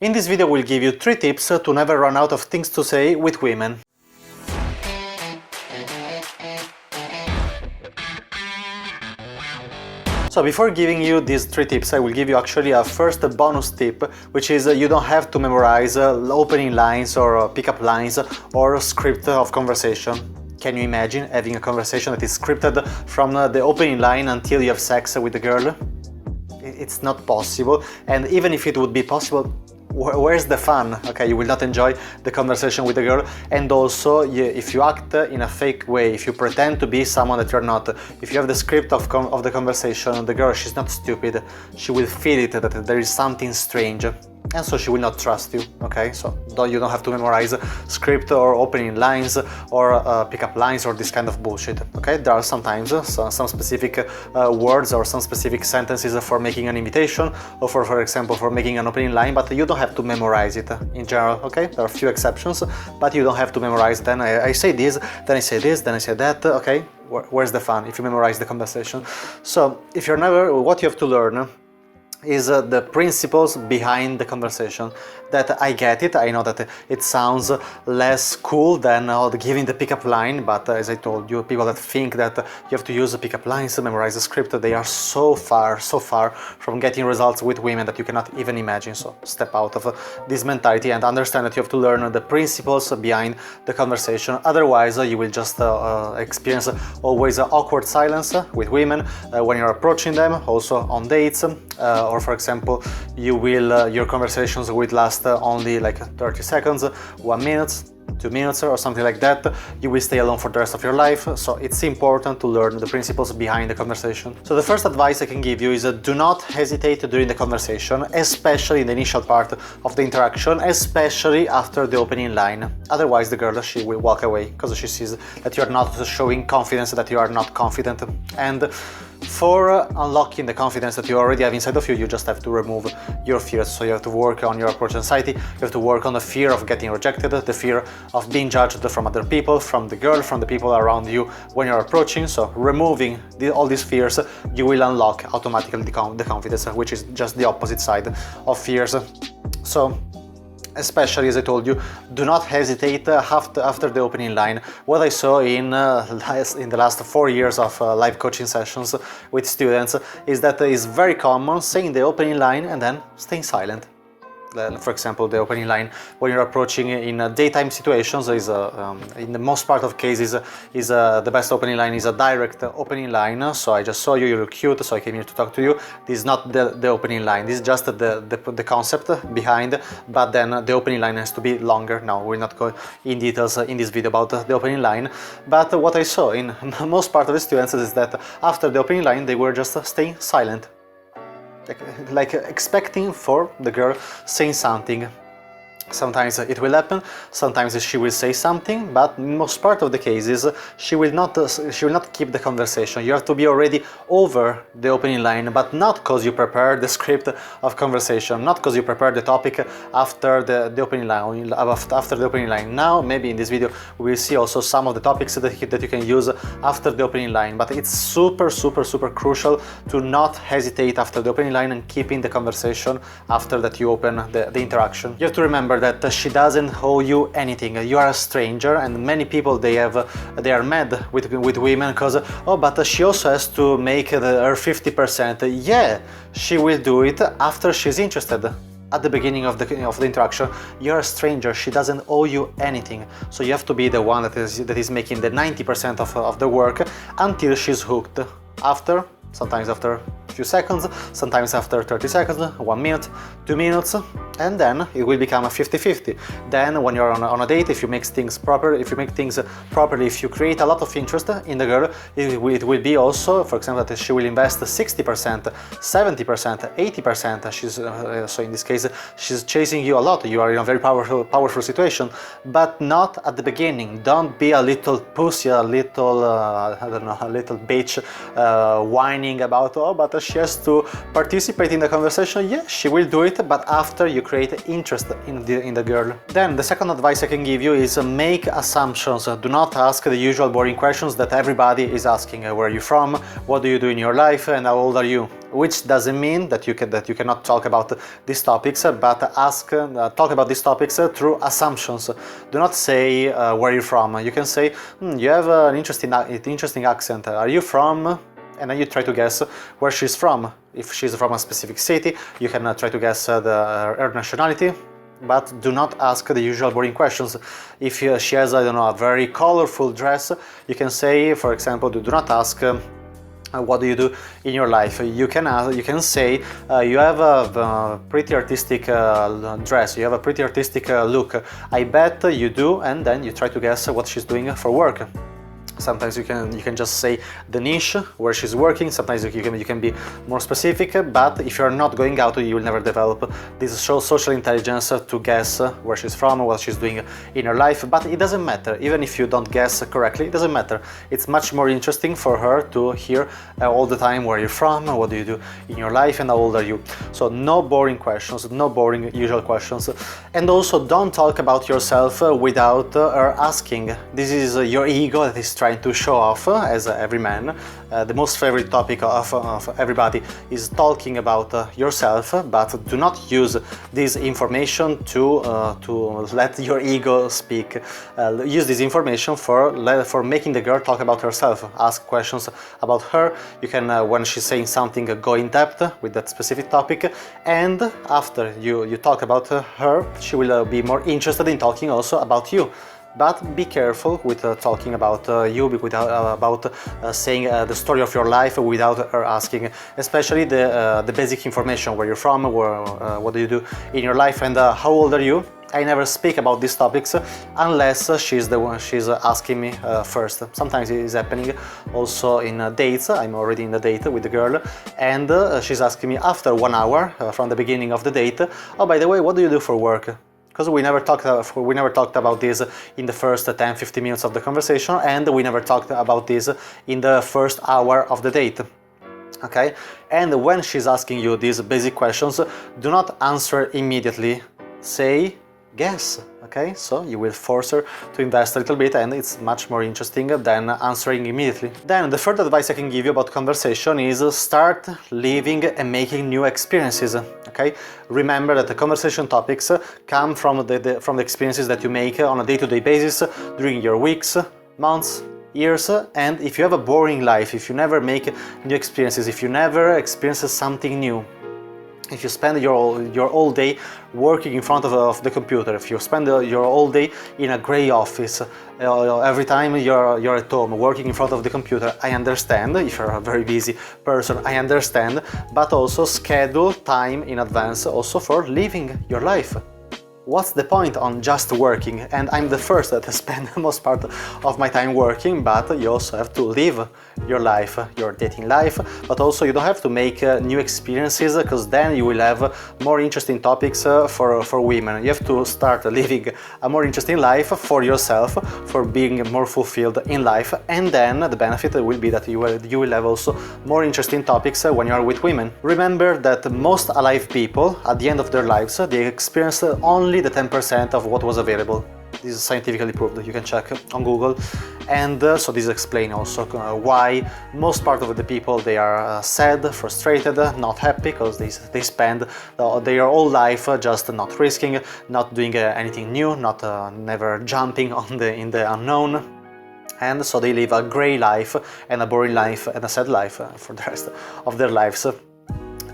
In this video we'll give you 3 tips to never run out of things to say with women. So before giving you these 3 tips, I will give you actually a first bonus tip, which is you don't have to memorize opening lines or pickup lines or script of conversation. Can you imagine having a conversation that is scripted from the opening line until you have sex with the girl? It's not possible, and even if it would be possible, where's the fun? Okay, you will not enjoy the conversation with the girl, and also if you act in a fake way, if you pretend to be someone that you're not, if you have the script of the conversation, the girl, she's not stupid, she will feel it that there is something strange, and so she will not trust you. Okay, so you don't have to memorize script or opening lines or pickup lines or this kind of bullshit. Okay, there are sometimes some specific words or some specific sentences for making an invitation, or for example for making an opening line, but you don't have to memorize it in general. Okay, there are a few exceptions, but you don't have to memorize. Then I say this, then I say this, then I say that. Okay, where's the fun if you memorize the conversation? So if you're never, what you have to learn is the principles behind the conversation. That I get it, I know that it sounds less cool than giving the pickup line, but as I told you, people that think that you have to use the pickup lines to memorize the script, they are so far from getting results with women that you cannot even imagine. So step out of this mentality and understand that you have to learn the principles behind the conversation. Otherwise you will just experience always awkward silence with women when you're approaching them, also on dates, or for example your conversations will last only like 30 seconds, 1 minute, 2 minutes or something like that. You will stay alone for the rest of your life, so it's important to learn the principles behind the conversation. So the first advice I can give you is do not hesitate during the conversation, especially in the initial part of the interaction, especially after the opening line. Otherwise the girl, she will walk away because she sees that you are not showing confidence, that you are not confident. And for unlocking the confidence that you already have inside of you, you just have to remove your fears. So you have to work on your approach anxiety, you have to work on the fear of getting rejected, the fear of being judged from other people, from the girl, from the people around you when you're approaching. So removing all these fears, you will unlock automatically the confidence, which is just the opposite side of fears. So especially, as I told you, do not hesitate after the opening line. What I saw in the last 4 years of live coaching sessions with students is that it is very common saying the opening line and then staying silent. For example, the opening line when you're approaching in daytime situations is in the most part of cases the best opening line is a direct opening line. So I just saw you, you're cute, so I came here to talk to you. This is not the opening line, this is just the concept behind, but then the opening line has to be longer. Now we'll not go in details in this video about the opening line, but what I saw in most part of the students is that after the opening line they were just staying silent, like expecting for the girl saying something. Sometimes it will happen, sometimes she will say something, but in most part of the cases she will not keep the conversation. You have to be already over the opening line, but not because you prepare the script of conversation, not because you prepare the topic after the opening line. After the opening line. Now maybe in this video we will see also some of the topics that you can use after the opening line, but it's super crucial to not hesitate after the opening line and keeping the conversation after that you open the interaction. You have to remember that she doesn't owe you anything. You are a stranger, and many people they are mad with women because but she also has to make her 50%. Yeah, she will do it after she's interested. At the beginning of the interaction, you're a stranger, she doesn't owe you anything, so you have to be the one that is making the 90% of the work until she's hooked. Sometimes after a few seconds, sometimes after 30 seconds, 1 minute, 2 minutes, and then it will become a 50-50. Then when you're on a date, if you make things properly, if you create a lot of interest in the girl, it will be also, for example, that she will invest 60%, 70%, 80%. So in this case, she's chasing you a lot. You are in a very powerful situation, but not at the beginning. Don't be a little pussy, a little a little bitch, whining about but she has to participate in the conversation. Yeah, she will do it, but after you create interest in the girl. Then the second advice I can give you is make assumptions. Do not ask the usual boring questions that everybody is asking. Where are you from? What do you do in your life? And how old are you? Which doesn't mean that you cannot talk about these topics, but talk about these topics through assumptions. Do not say where are you from. You can say you have an interesting accent. Are you from? And then you try to guess where she's from. If she's from a specific city, you can try to guess her nationality, but do not ask the usual boring questions. If she has, I don't know, a very colorful dress, you can say, for example, do not ask what do you do in your life. You can say you have a pretty artistic dress, you have a pretty artistic look. I bet you do, and then you try to guess what she's doing for work. Sometimes you can just say the niche where she's working. Sometimes you can be more specific, but if you're not going out, you will never develop this social intelligence to guess where she's from, what she's doing in her life. But it doesn't matter, even if you don't guess correctly, it doesn't matter. It's much more interesting for her to hear all the time where you're from, what do you do in your life, and how old are you. So no boring questions, no boring usual questions. And also don't talk about yourself without her asking. This is your ego that is trying to show off, as every man. The most favorite topic of everybody is talking about yourself, but do not use this information to let your ego speak. Use this information for making the girl talk about herself. Ask questions about her. You can, when she's saying something, go in depth with that specific topic, and after you talk about her, she will be more interested in talking also about you. But be careful with talking about you, about saying the story of your life without her asking, especially the basic information, where you're from, what do you do in your life, and how old are you. I never speak about these topics unless she's asking me first. Sometimes it is happening also in dates. I'm already in the date with the girl, and she's asking me after 1 hour from the beginning of the date, oh, by the way, what do you do for work? Because we never talked about this in the first 10-15 minutes of the conversation, and we never talked about this in the first hour of the date. Okay? And when she's asking you these basic questions, do not answer immediately. Say guess. Okay? So you will force her to invest a little bit, and it's much more interesting than answering immediately. Then the third advice I can give you about conversation is start living and making new experiences. Okay? Remember that the conversation topics come from the experiences that you make on a day-to-day basis during your weeks, months, years. And if you have a boring life, if you never make new experiences, if you never experience something new, if you spend your whole day working in front of the computer, if you spend your whole day in a grey office, every time you're at home working in front of the computer, I understand. If you're a very busy person, I understand. But also schedule time in advance also for living your life. What's the point on just working? And I'm the first that spend the most part of my time working, but you also have to live your life, your dating life, but also you don't have to make new experiences, because then you will have more interesting topics for women. You have to start living a more interesting life for yourself, for being more fulfilled in life, and then the benefit will be that you will have also more interesting topics when you are with women. Remember that most alive people, at the end of their lives, they experience only the 10% of what was available. This is scientifically proved. You can check on Google. And so this explains also why most part of the people, they are sad, frustrated, not happy, because they spend their whole life just not risking, not doing anything new, not never jumping in the unknown. And so they live a grey life and a boring life and a sad life for the rest of their lives.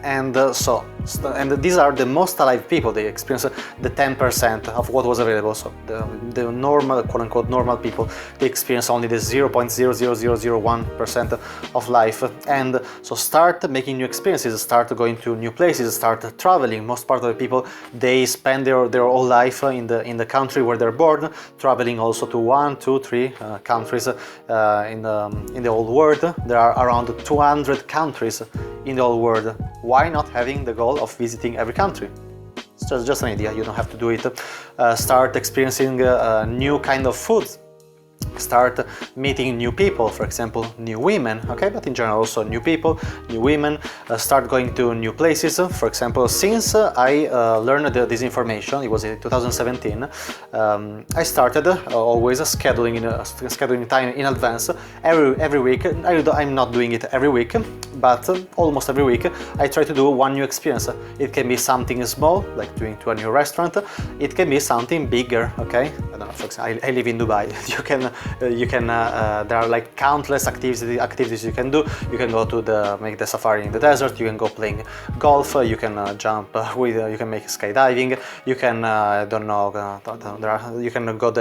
And these are the most alive people. They experience the 10% of what was available. So the normal, quote-unquote, normal people, they experience only the 0.00001% of life. And so start making new experiences, start going to new places, start traveling. Most part of the people, they spend their whole life in the country where they're born, traveling also to 1, 2, 3 countries in the whole world. There are around 200 countries in the whole world. Why not having the goal of visiting every country? It's just an idea, you don't have to do it. Start experiencing new kind of foods. start meeting new people, for example, new women, okay, but in general also new people, new women, start going to new places. For example, since I learned this information, it was in 2017, I started always scheduling time in advance every week. I'm not doing it every week, but almost every week I try to do one new experience. It can be something small, like going to a new restaurant. It can be something bigger, okay? I don't know, for example, I live in Dubai. There are like countless activities you can do. You can go to make the safari in the desert. You can go playing golf. You can jump you can make skydiving. You can you can go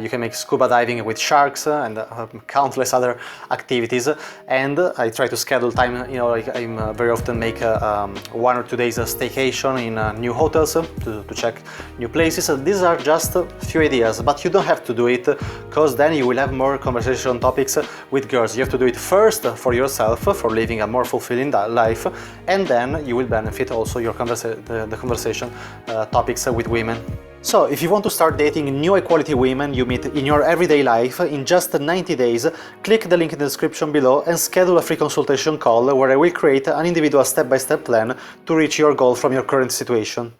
you can make scuba diving with sharks and countless other activities. And I try to schedule time, like I'm very often make 1 or 2 days staycation in new hotels to check new places. These are just a few ideas, but you don't have to do it, because then you will have more conversation topics with girls. You have to do it first for yourself, for living a more fulfilling life, and then you will benefit also the conversation topics with women. So, if you want to start dating new high-quality women you meet in your everyday life in just 90 days, click the link in the description below and schedule a free consultation call where I will create an individual step-by-step plan to reach your goal from your current situation.